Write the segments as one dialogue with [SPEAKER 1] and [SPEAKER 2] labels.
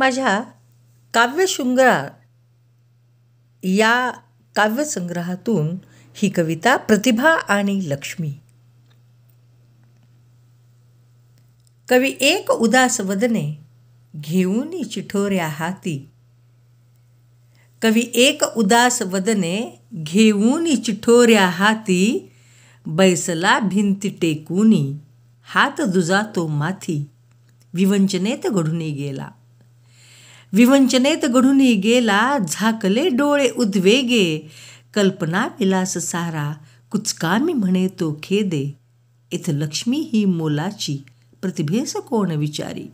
[SPEAKER 1] माझ्या काव्यशृंगार या काव्यसंग्रहातून ही कविता प्रतिभा आणि लक्ष्मी. कवी एक उदास वदने घेऊन चिठोऱ्या हाती. कवी एक उदास वदने घेऊन चिठोऱ्या हाती. बैसला भिंती टेकूनी हात दुजा तो माथी. विवंचनेत घडून गेला, विवंचनेत घडून गेला. झाकले डोळे उद्वेगे. कल्पना विलास सारा कुचकामी म्हणे तो खेदे. इथं लक्ष्मी ही मोलाची प्रतिभेस कोण विचारी.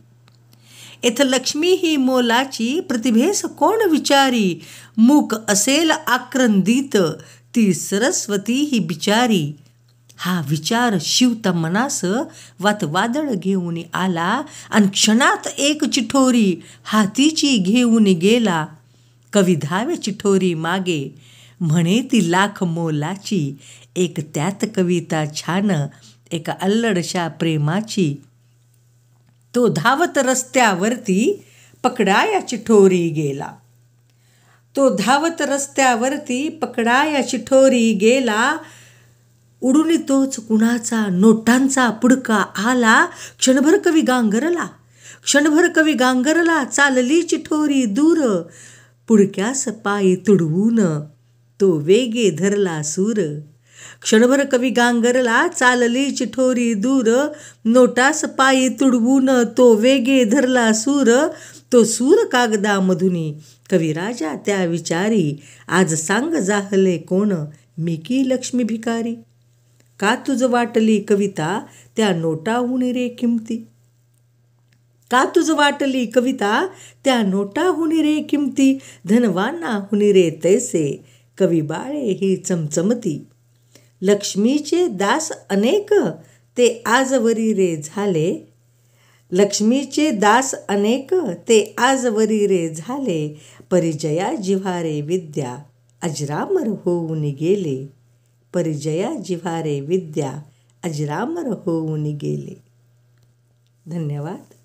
[SPEAKER 1] इथं लक्ष्मी ही मोलाची प्रतिभेस कोण विचारी. मूक असेल आक्रंदित ती सरस्वती ही बिचारी. हा विचार शिवता मनास वात वादळ घेऊन आला. आणि क्षणात एक चिठोरी हातीची घेऊन गेला. कवी धावे चिठोरी मागे म्हणे ती लाख मोलाची. एक त्यात कविता छान एका अल्लडशा प्रेमाची. तो धावत रस्त्यावरती पकडाया चिठोरी गेला. तो धावत रस्त्यावरती पकडाया चिठोरी गेला. उडून तोच कुणाचा नोटांचा पुडका आला. क्षणभर कवी गांगरला, क्षणभर कवी गांगरला. चालली चिठोरी दूर पुडक्यास पायी तुडवून तो वेगे धरला सूर. क्षणभर कवी गांगरला, चालली चिठोरी दूर. नोटास पायी तुडवून तो वेगे धरला सूर. तो सूर कागदामधुनी कविराजा त्या विचारी. आज सांग जाहले कोण मी की लक्ष्मी भिकारी. का तुझ वाटली कविता त्या नोटाहून रे किमती. का तुझ वाटली कविता त्या नोटाहून रे किमती. धनवानाहून रे तैसे कवी बाळे ही चमचमती. लक्ष्मीचे दास अनेक ते आजवरी रे झाले. लक्ष्मीचे दास अनेक ते आजवरी रे झाले. परिजया जिव्हारे विद्या अजरामर होऊन गेले. परिजया जिव्हारे विद्या अजरामर होऊन गेले. धन्यवाद.